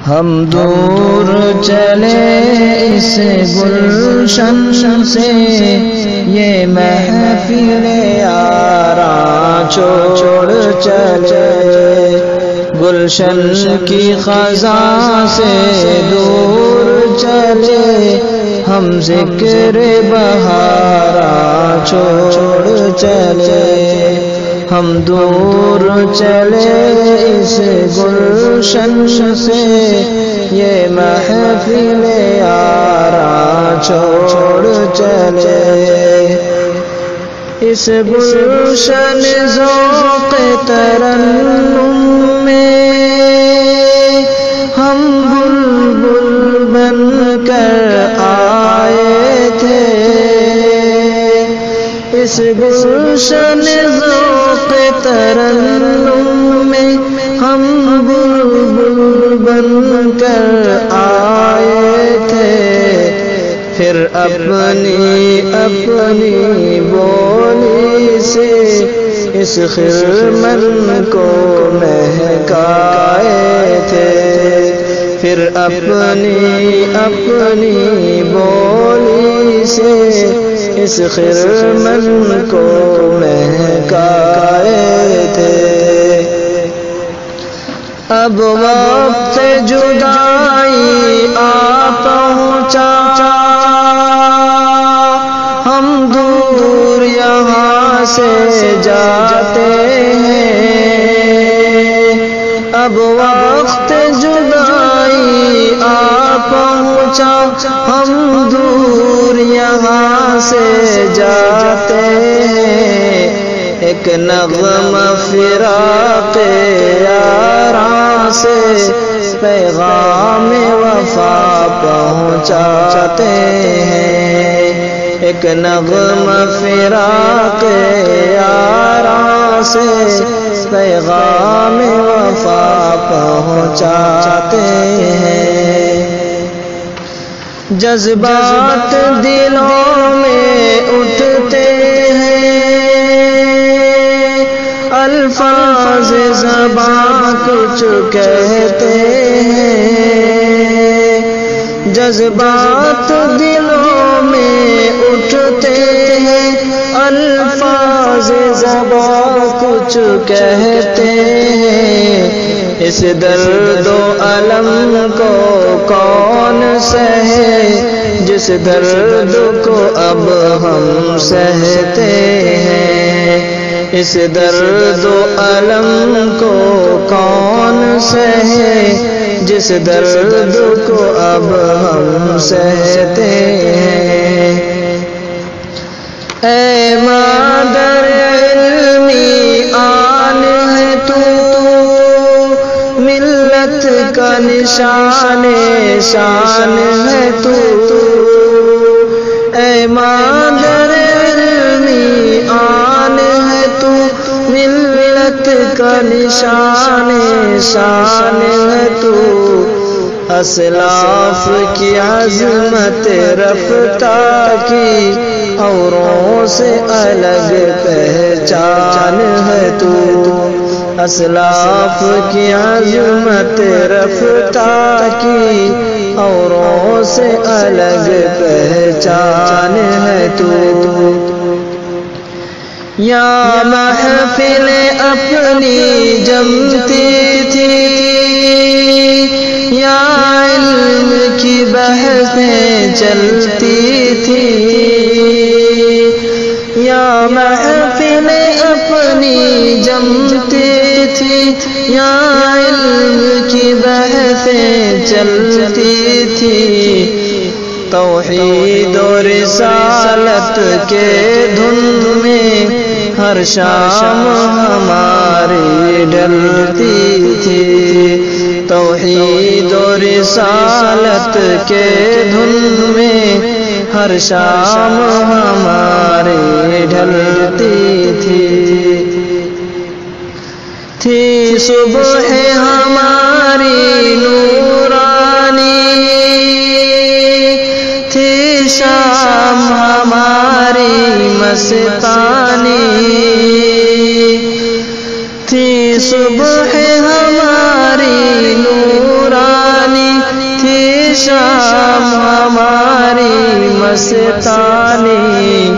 ہم دور چلے اس گلشن سے، یہ محفل یاراں چھوڑ چلے، گلشن کی خزاں سے دور چلے، ہم ذکر بہاراں چھوڑ چلے، ہم دور چلے اس گلشن سے، یہ محفل یاراں چھوڑ چلے، اس گلشن ذوق ترنم میں ہم بلبل بن کر آئے تھے، اس گلشن ذوق ترنم میں ہم بلبل بن کر آئے تھے، پھر اپنی بولی سے اس خرمن کو مہکائے تھے، پھر اپنی بولی سے اس خرمن کو مہکائے تھے، اب وقت جدائی آ پہنچا، ہم دور یہاں سے جاتے ہیں، اب وقت جدائی آ پہنچا، ہم دور یہاں سے جاتے ہیں، ایک نغمہ فراق یاراں سے پیغام وفا پہنچاتے ہیں، ایک نغمہ فراق یاراں سے پیغام وفا پہنچاتے ہیں، جذبات دلوں میں اٹھتے ہیں، الفاظ زبان کچھ کہتے ہیں، جذبات دلوں میں اٹھتے ہیں، الفاظ زبان کچھ کہتے ہیں، اس درد و الم کو کون سہے، جس درد کو اب ہم سہتے ہیں، اس درد و الم کو کون سہے، جس درد کو اب ہم سہتے ہیں، اے مادر علمی آن ہے تو، ملت کا نشان شان ہے تو، اے مادر علمی آن ہے تو، ملت کا نشان شان ہے تو، اسلاف کی عظمت رفتہ کی اوروں سے الگ پہچان ہے تو، اسلاف کی عظمت رفتہ کی اوروں سے الگ پہچان ہے تو، یا محفل اپنی جمتی تھی، یا علم کی بحثیں چلتی تھی، یا محفل اپنی جمتی تھی، یا علم کی بحثیں چلتی تھی، توحید و رسالت کے دھن میں ہر شام ہماری ڈلتی تھی، توحید و رسالت کے دھن میں ہر شام ہماری ڈھلتی تھی صبح ہماری نورانی، تھی شام ہماری مستانی، تھی صبح ہماری نورانی، شام ہماری مستانی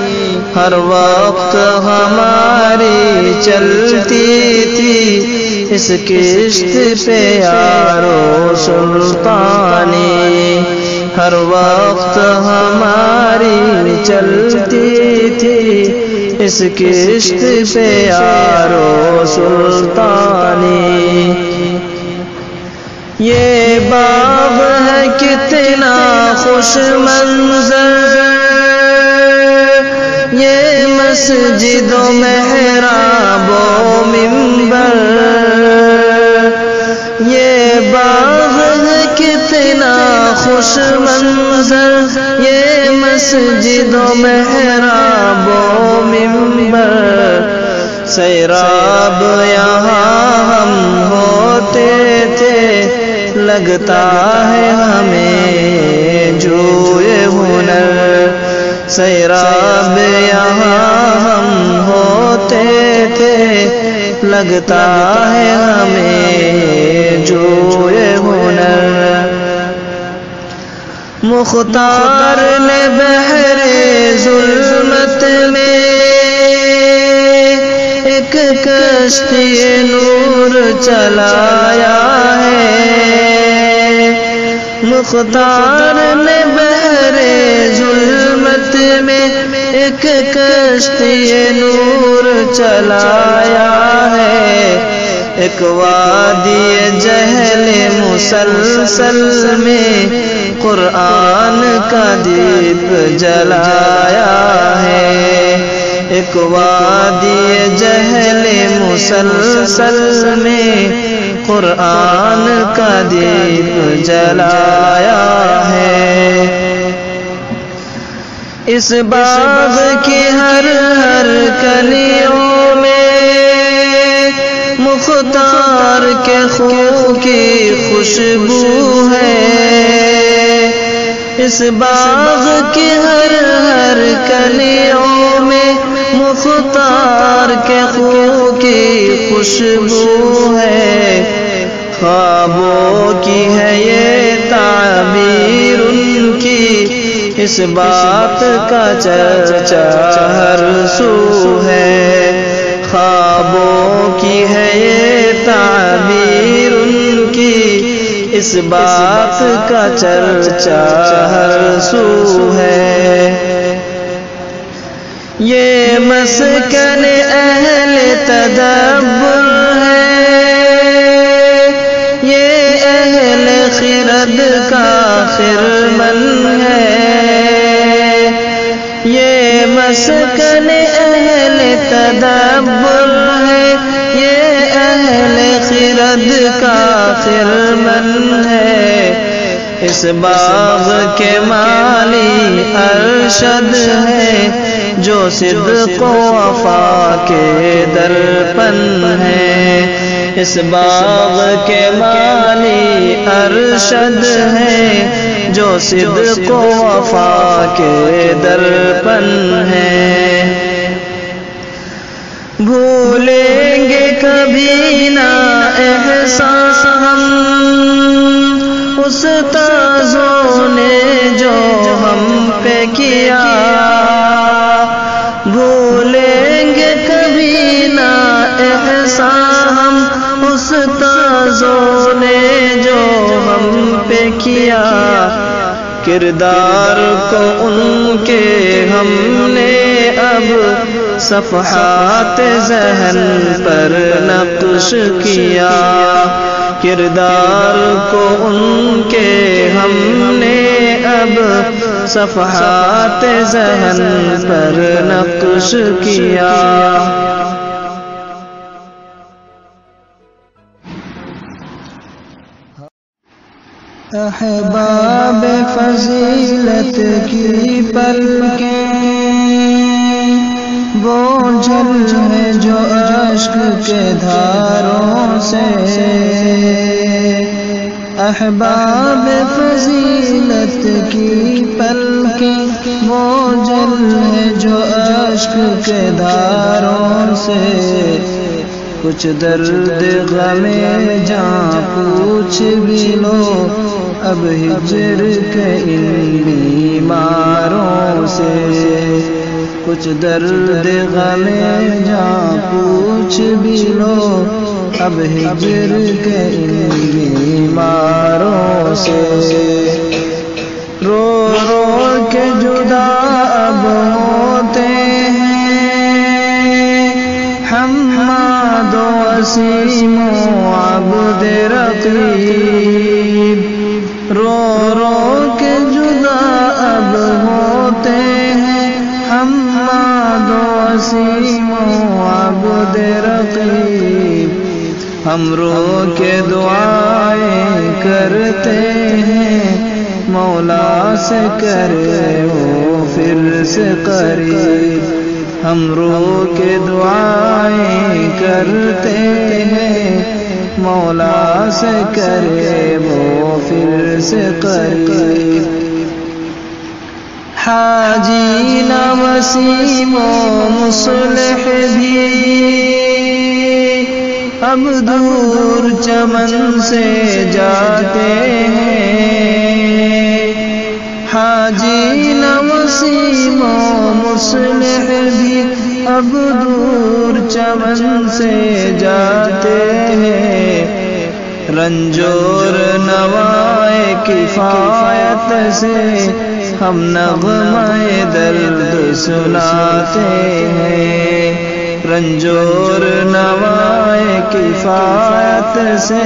ہر وقت ہماری چلتی تھی اس کشت پہ یارو سلطانی ہر وقت ہماری چلتی تھی اس کشت پہ یارو سلطانی یہ باغ ہے کتنا خوش منظر یہ مسجد و محراب و منبر یہ باغ ہے کتنا خوش منظر یہ مسجد و محراب و منبر سیراب یہاں ہم ہوتے تھے لگتا ہے ہمیں جوئے ہنر سیراب یہاں ہم ہوتے تھے لگتا ہے ہمیں جوئے ہنر مختار نے بحر ظلمت میں ایک کشتی نور چلایا ہے مختار نے بحر ظلمت میں ایک کشتی نور چلایا ہے ایک وادی جہل مسلسل میں قرآن کا دیپ جلایا ہے ایک وادی جہل مسلسل میں قرآن کا دیپ جلایا ہے اس باغ کی ہر ہر کلیوں میں مختار کے خون کی خوشبو ہے اس باغ کی ہر ہر کلیوں میں مختار کے خون کی خوشبو ہے خوابوں کی ہے یہ تعبیر ان کی اس بات کا چرچا ہر سو ہے خوابوں کی ہے یہ تعبیر ان کی اس بات کا چرچا ہر سو ہے یہ مسکن اہل تدبر ہے یہ اہل خرد کا خرمن ہے یہ مسکن اہل تدبر ہے یہ اہل خرد کا خرمن ہے اس باغ کے مالی ارشد ہے جو صدق و وفا کے درپن ہے اس باغ کے مالی ارشد ہے جو صدق و وفا کے درپن ہے بھولیں گے کبھی نہ احساس ہم استاذوں نے جو ہم پہ کیا بھولیں گے کبھی نہ احساس ہم استاذوں نے جو ہم پہ کیا کردار کو ان کے ہم نے اب صفحات ذہن پر نقش کیا کردار کو ان کے ہم نے اب صفحات ذہن پر نقش کیا احباب فضیلت کی پلکیں بوجھل ہے جو عشق کے دھاروں سے احباب فضیلت کی پلکیں بوجھل ہے جو عشق کے دھاروں سے کچھ درد غم جاں پوچھ بھی لو اب ہجر کے ان بیماروں سے، کچھ درد غم جاں پوچھ بھی لو اب ہجر کے ان بیماروں سے، رو رو کے جدا اب ہوتے حماد و وسیم و عبد رقیب، رو رو کے جدا اب ہوتے ہیں حماد و وسیم و عبد رقیب، ہم رو کے دعائیں کرتے ہیں مولا سے کرے وہ پھر سے قریب، ہم رو کے دعائیں کرتے ہیں مولا سے کرے وہ پھر سے قریب، حاجی نہ وسیم و مصلح بھی اب دور چمن سے جاتے ہیں، حاجی نہ وسیم و مصلح بھی اب دور چمن سے جاتے ہیں، رنجور نوائے کفایت سے ہم نغمہ درد سناتے ہیں، رنجور نوائے کفایت سے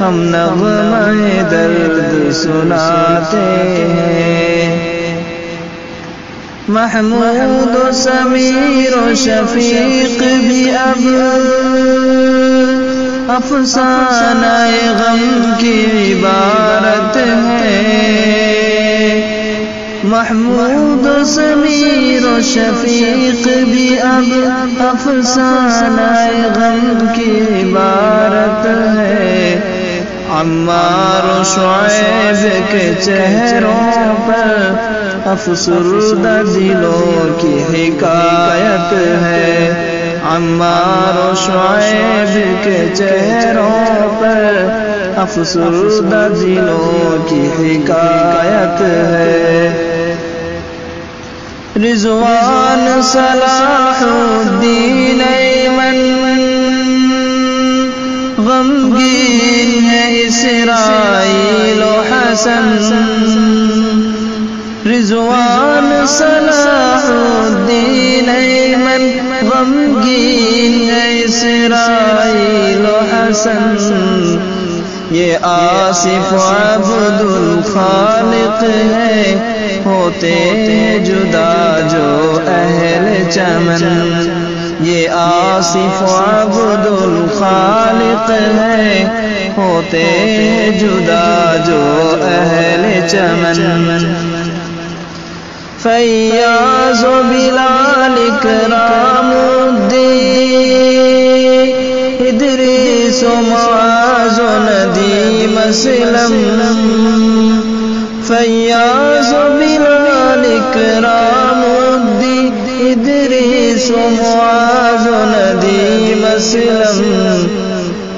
ہم نغمہ درد سناتے ہیں، محمود و سمیر و شفیق بھی اب افسانہ غم کی عبارت ہے، محمود و سمیر و شفیق بھی اب افسانہ غم کی عبارت ہے، عمار و شعیب کے چہروں پر افسردہ دلوں کی حکایت ہے، عمار و شعیب کے چہروں پر افسردہ دلوں کی حکایت ہے، رضوان صلاح الدین ایمن غمگین ہے اسرائیل و حسن، رضوان صلاح الدین ایمن غمگین ہے اسرائیل و حسن، یہ آصف عبد الخالق ہے ہوتے جدا جو اہل چمن، یہ آصف عبد الخالق ہے ہوتے جدا جو اہل چمن، فیاض و بلال اکرام الدین ادریس و معاذ و ندیم اسلم، فیاض و بلال اکرام الدین ادریس و معاذ و ندیم اسلم،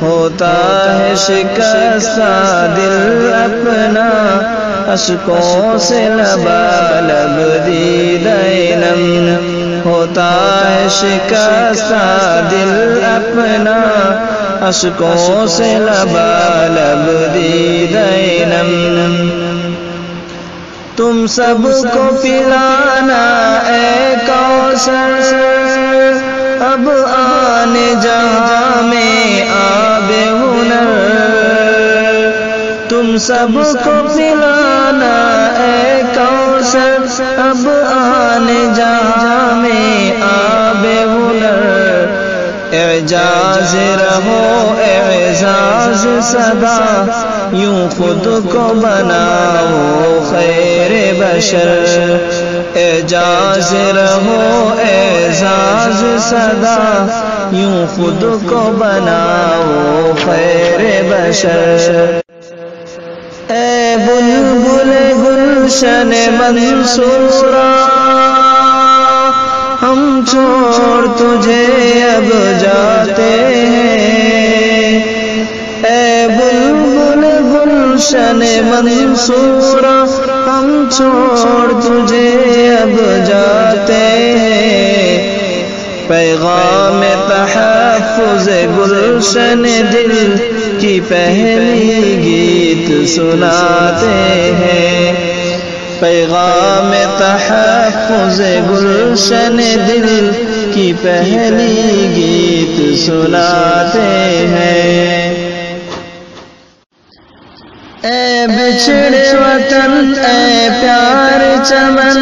ہوتا ہے شکستہ دل اپنا اشکوں سے لبالب دیدہ نم، ہوتا ہے شکستہ دل اپنا اشکوں سے لبالب دیدہ نم، تم سب کو پلانا اے کوثر اب آنے جہاں میں آب ہنر، تم سب کو پلانا اے کوثر اب آنے جہاں میں آب ہنر، اعجاز رہو اعزاز صدا یوں خود کو بناؤ خیر بشر، اعجاز رہو اعزاز صدا یوں خود کو بناؤ خیر بشر، اے بلبل گلشن منصورا ہم چھوڑ تجھے اب جاتے ہیں، اے بلبل گلشن منصورہ ہم چھوڑ تجھے اب جاتے ہیں، پیغام تحفظ گلشن دل کی پہلی گیت سناتے ہیں، پیغام تحفظ گلشن دل کی پہلی گیت سناتے ہیں۔ اے بچھڑے وطن اے پیار چمن،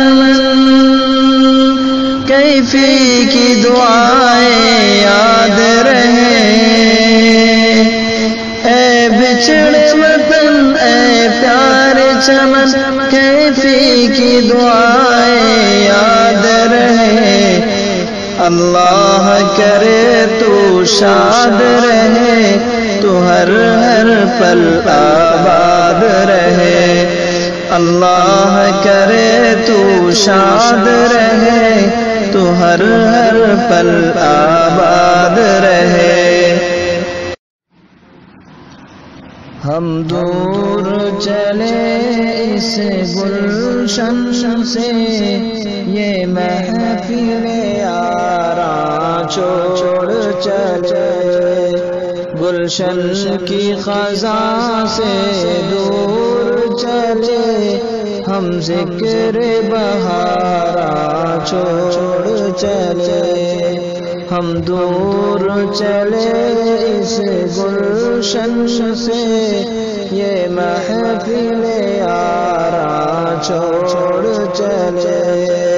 کیفی کی دعائیں یاد رہیں، اے بچھڑے وطن اے پیار چمن، کیفی کی دعائیں یاد رہیں، اللہ کرے تو شاد رہے، تو ہر ہر پل آباد رہے، اللہ کرے تو شاد رہے، تو ہر ہر پل آباد رہے۔ ہم دور چلے اس گلشن سے، یہ محفل یاراں چھوڑ چلے، گلشن کی خزاں سے دور چلے، ہم ذکر بہاراں چھوڑ چلے، ہم دور چلے اس گلشن سے، یہ محفل یاراں چھوڑ چلے۔